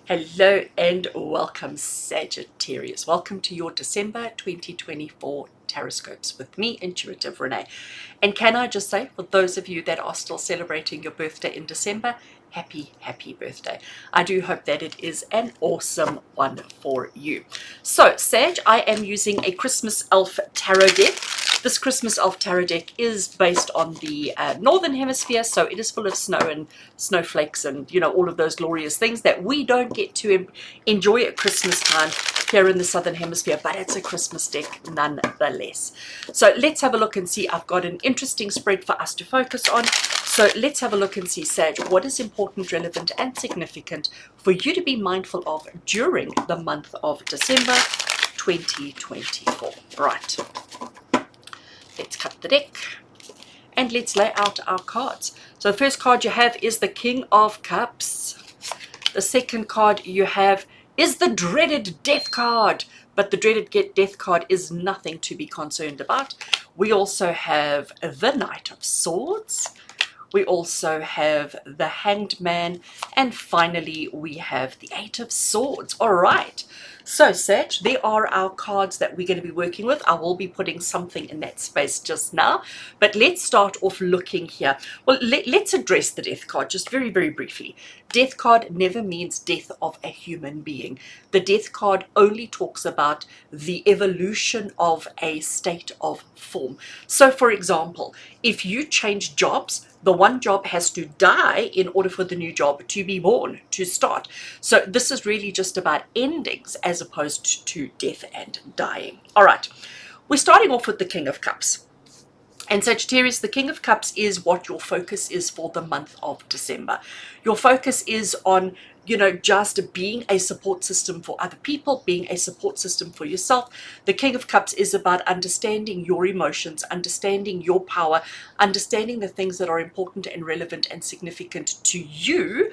Hello and welcome, Sagittarius. Welcome to your December 2024 Taroscopes with me, Intuitive Rene. And can I just say, for those of you that are still celebrating your birthday in December, happy birthday. I do hope that it is an awesome one for you. So, Sag, I am using a Christmas Elf Tarot deck. This Christmas Elf Tarot deck is based on the Northern Hemisphere, so it is full of snow and snowflakes and, you know, all of those glorious things that we don't get to enjoy at Christmas time here in the Southern Hemisphere, but it's a Christmas deck nonetheless. So let's have a look and see. I've got an interesting spread for us to focus on. So let's have a look and see, Sag, what is important, relevant, and significant for you to be mindful of during the month of December 2024. Right. Let's cut the deck and let's lay out our cards. So the first card you have is the King of Cups. The second card you have is the dreaded Death card, but the dreaded Death card is nothing to be concerned about. We also have the Knight of Swords. We also have the Hanged Man, and finally we have the Eight of Swords. All right. So, Sag, there are our cards that we're going to be working with. I will be putting something in that space just now. But let's start off looking here. Well, let's address the Death card just very briefly. Death card never means death of a human being. The Death card only talks about the evolution of a state of form. So, for example, if you change jobs, the one job has to die in order for the new job to be born, to start. So this is really just about endings as opposed to death and dying. All right, we're starting off with the King of Cups. And Sagittarius, the King of Cups is what your focus is for the month of December. Your focus is on, you know, just being a support system for other people, being a support system for yourself. The King of Cups is about understanding your emotions, understanding your power, understanding the things that are important and relevant and significant to you,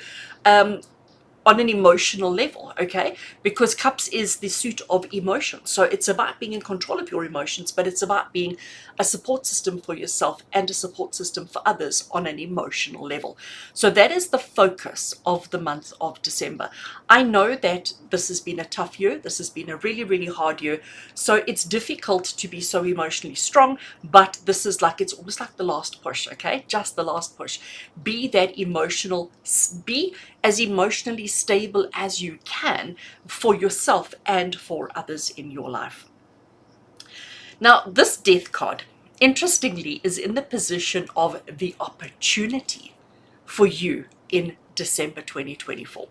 on an emotional level, okay? Because Cups is the suit of emotion. So it's about being in control of your emotions, but it's about being a support system for yourself and a support system for others on an emotional level. So that is the focus of the month of December. I know that this has been a tough year. This has been a really hard year. So it's difficult to be so emotionally strong, but this is like, it's almost like the last push, okay? Just the last push. Be that emotional, be as emotionally stable as you can for yourself and for others in your life. Now, this Death card, interestingly, is in the position of the opportunity for you in December 2024.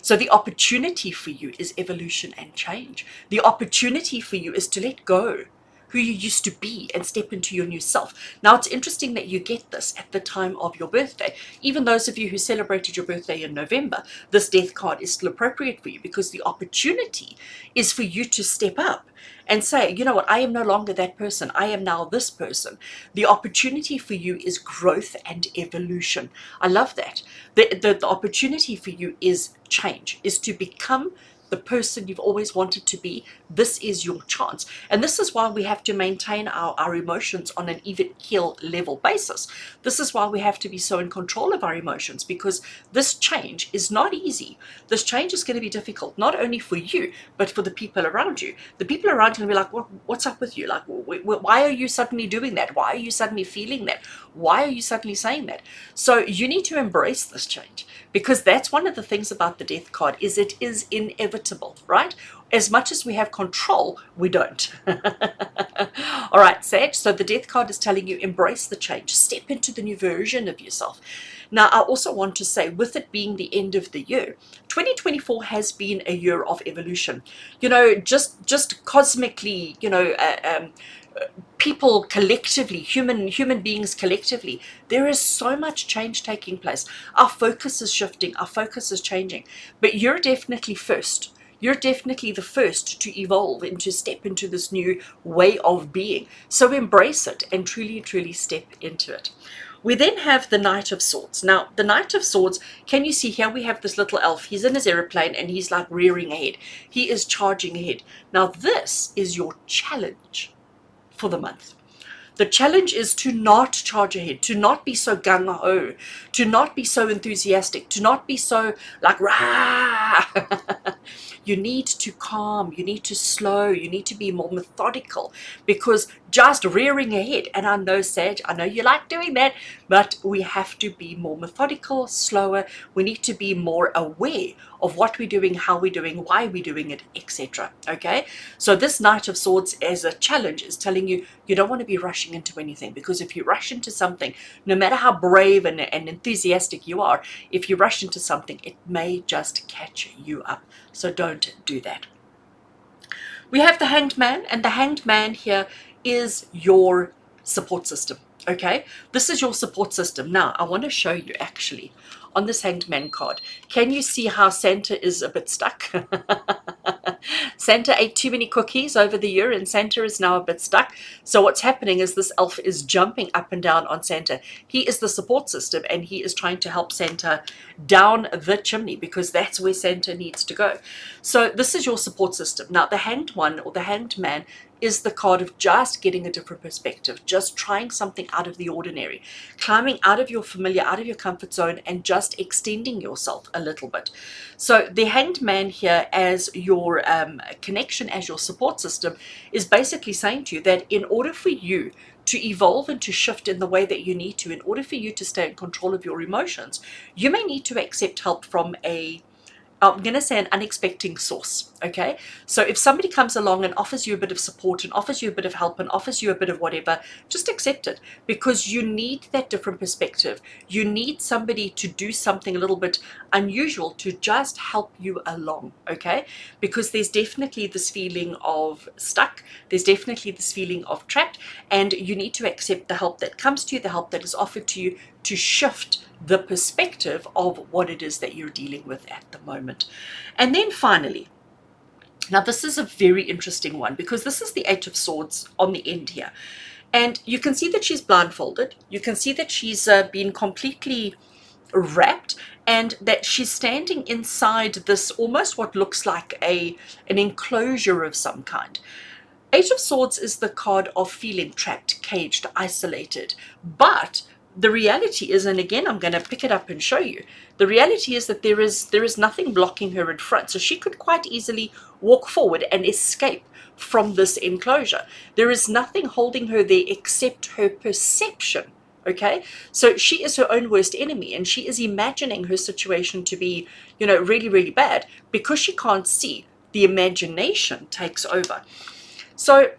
So the opportunity for you is evolution and change. The opportunity for you is to let go who you used to be and step into your new self. Now, it's interesting that you get this at the time of your birthday. Even those of you who celebrated your birthday in November, this Death card is still appropriate for you because the opportunity is for you to step up and say, you know what, I am no longer that person. I am now this person. The opportunity for you is growth and evolution. I love that. The opportunity for you is change, is to become the person you've always wanted to be. This is your chance. And this is why we have to maintain our emotions on an even keel level basis. This is why we have to be so in control of our emotions, because this change is not easy. This change is going to be difficult, not only for you, but for the people around you. The people around you are going to be like, what's up with you? Like, why are you suddenly doing that? Why are you suddenly feeling that? Why are you suddenly saying that? So you need to embrace this change, because that's one of the things about the Death card, is it is inevitable, right? As much as we have control, we don't. All right, Sag, so the Death card is telling you, embrace the change, step into the new version of yourself. Now, I also want to say, with it being the end of the year, 2024 has been a year of evolution. You know, just cosmically, you know, people collectively, human beings collectively, there is so much change taking place. Our focus is shifting, our focus is changing, but you're definitely first. You're definitely the first to evolve and to step into this new way of being. So embrace it and truly step into it. We then have the Knight of Swords. Now, the Knight of Swords, can you see here we have this little elf. He's in his aeroplane and he's like rearing ahead. He is charging ahead. Now, this is your challenge for the month. The challenge is to not charge ahead, to not be so gung-ho, to not be so enthusiastic, to not be so like rah. You need to calm, you need to slow, you need to be more methodical, because just rearing ahead, and I know, Sag, I know you like doing that, but we have to be more methodical, slower. We need to be more aware of what we're doing, how we're doing, why we're doing it, etc. Okay, so this Knight of Swords as a challenge is telling you, you don't want to be rushing into anything, because if you rush into something, no matter how brave and enthusiastic you are, if you rush into something, it may just catch you up. So don't do that. We have the Hanged Man, and the Hanged Man here is your support system. Okay, this is your support system. Now I want to show you actually on this Hanged Man card. Can you see how Santa is a bit stuck? Santa ate too many cookies over the year, and Santa is now a bit stuck. So what's happening is this elf is jumping up and down on Santa. He is the support system, and he is trying to help Santa down the chimney, because that's where Santa needs to go. So this is your support system. Now the Hanged One, or the Hanged Man, is the card of just getting a different perspective, just trying something out of the ordinary, climbing out of your familiar, out of your comfort zone, and just extending yourself a little bit. So the Hanged Man here as your connection, as your support system, is basically saying to you that in order for you to evolve and to shift in the way that you need to, in order for you to stay in control of your emotions, you may need to accept help from I'm going to say an unexpected source. Okay, so if somebody comes along and offers you a bit of support and offers you a bit of help and offers you a bit of whatever, just accept it, because you need that different perspective. You need somebody to do something a little bit unusual to just help you along. Okay, because there's definitely this feeling of stuck, there's definitely this feeling of trapped, and you need to accept the help that comes to you, the help that is offered to you, to shift the perspective of what it is that you're dealing with at the moment. And then finally, now this is a very interesting one, because this is the Eight of Swords on the end here, and you can see that she's blindfolded, you can see that she's been completely wrapped, and that she's standing inside this almost what looks like an enclosure of some kind. Eight of Swords is the card of feeling trapped, caged, isolated, but the reality is, and again I'm going to pick it up and show you, the reality is that there is nothing blocking her in front, so she could quite easily walk forward and escape from this enclosure. There is nothing holding her there except her perception. Okay, so she is her own worst enemy, and she is imagining her situation to be, really, really bad, because she can't see. The imagination takes over. So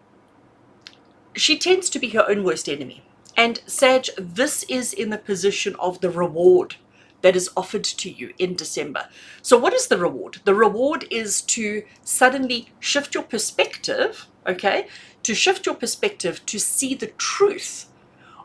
she tends to be her own worst enemy. And Sag, this is in the position of the reward that is offered to you in December. So what is the reward? The reward is to suddenly shift your perspective, okay? To shift your perspective to see the truth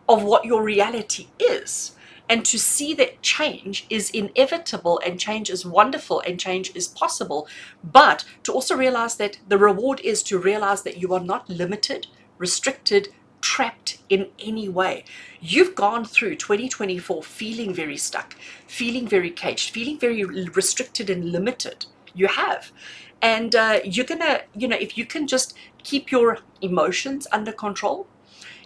of what your reality is, and to see that change is inevitable, and change is wonderful, and change is possible, but to also realize that the reward is to realize that you are not limited, restricted, trapped in any way. You've gone through 2024 feeling very stuck, feeling very caged, feeling very restricted and limited. You have. And you're gonna, if you can just keep your emotions under control,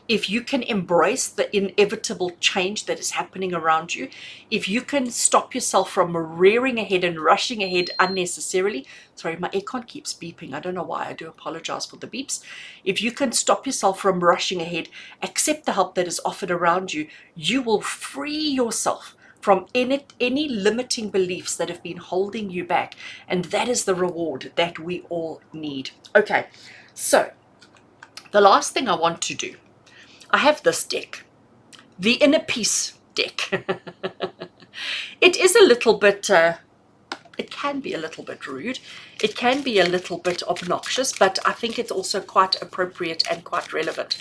if you can embrace the inevitable change that is happening around you, if you can stop yourself from rearing ahead and rushing ahead unnecessarily. Sorry, my aircon keeps beeping. I don't know why. I do apologize for the beeps. If you can stop yourself from rushing ahead, accept the help that is offered around you, you will free yourself from any limiting beliefs that have been holding you back. And that is the reward that we all need. Okay, so the last thing I want to do, I have this deck, the Inner Peace deck. It is a little bit, it can be a little bit rude. It can be a little bit obnoxious, but I think it's also quite appropriate and quite relevant.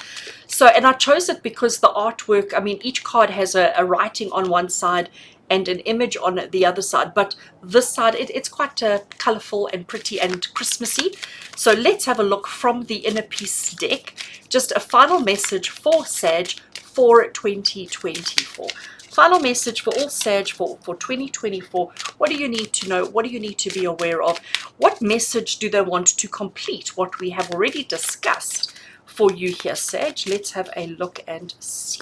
So, and I chose it because the artwork, I mean, each card has a writing on one side and an image on the other side, but this side, it's quite colorful and pretty and Christmassy. So let's have a look from the Inner Peace deck. Just a final message for Sag for 2024. Final message for all Sag for 2024. What do you need to know? What do you need to be aware of? What message do they want to complete what we have already discussed for you here, Sag. Let's have a look and see.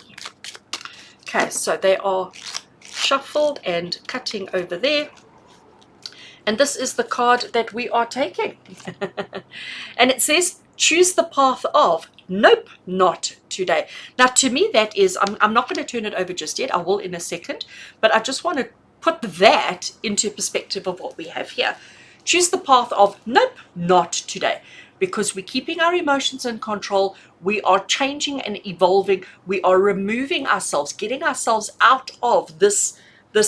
Okay, so they are shuffled and cutting over there. And this is the card that we are taking. And it says, choose the path of, nope, not today. Now, to me, that is, I'm not going to turn it over just yet. I will in a second. But I just want to put that into perspective of what we have here. Choose the path of, nope, not today. Because we're keeping our emotions in control. We are changing and evolving. We are removing ourselves, getting ourselves out of this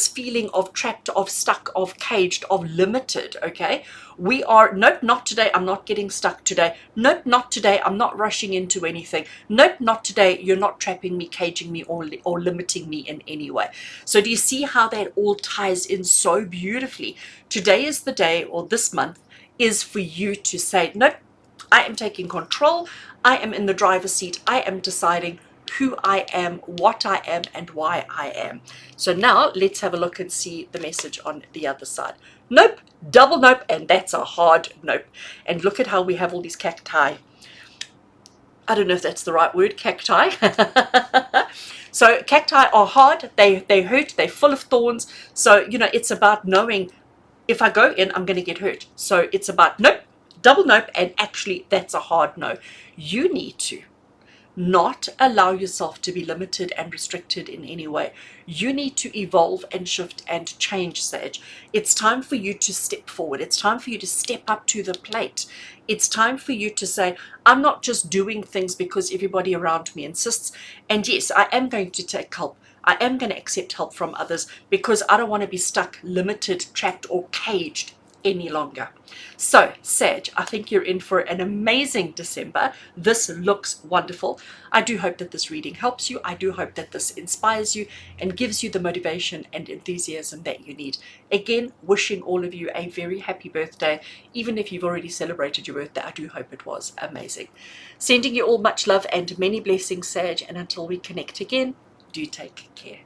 feeling of trapped, of stuck, of caged, of limited. Okay, we are, nope, not today. I'm not getting stuck today. Nope, not today. I'm not rushing into anything. Nope, not today. You're not trapping me, caging me, or limiting me in any way. So do you see how that all ties in so beautifully? Today is the day, or this month is for you to say, nope, I am taking control. I am in the driver's seat. I am deciding who I am, what I am, and why I am. So now let's have a look and see the message on the other side. Nope, double nope, and that's a hard nope. And look at how we have all these cacti. I don't know if that's the right word, cacti. So cacti are hard, they hurt, they're full of thorns. So, you know, it's about knowing if I go in, I'm going to get hurt. So it's about nope, double nope, and actually that's a hard no. You need to not allow yourself to be limited and restricted in any way. You need to evolve and shift and change, Sage. It's time for you to step forward. It's time for you to step up to the plate. It's time for you to say, I'm not just doing things because everybody around me insists. And yes, I am going to take help. I am going to accept help from others because I don't want to be stuck, limited, trapped, or caged any longer. So, Sag, I think you're in for an amazing December. This looks wonderful. I do hope that this reading helps you. I do hope that this inspires you and gives you the motivation and enthusiasm that you need. Again, wishing all of you a very happy birthday. Even if you've already celebrated your birthday, I do hope it was amazing. Sending you all much love and many blessings, Sag, and until we connect again, do take care.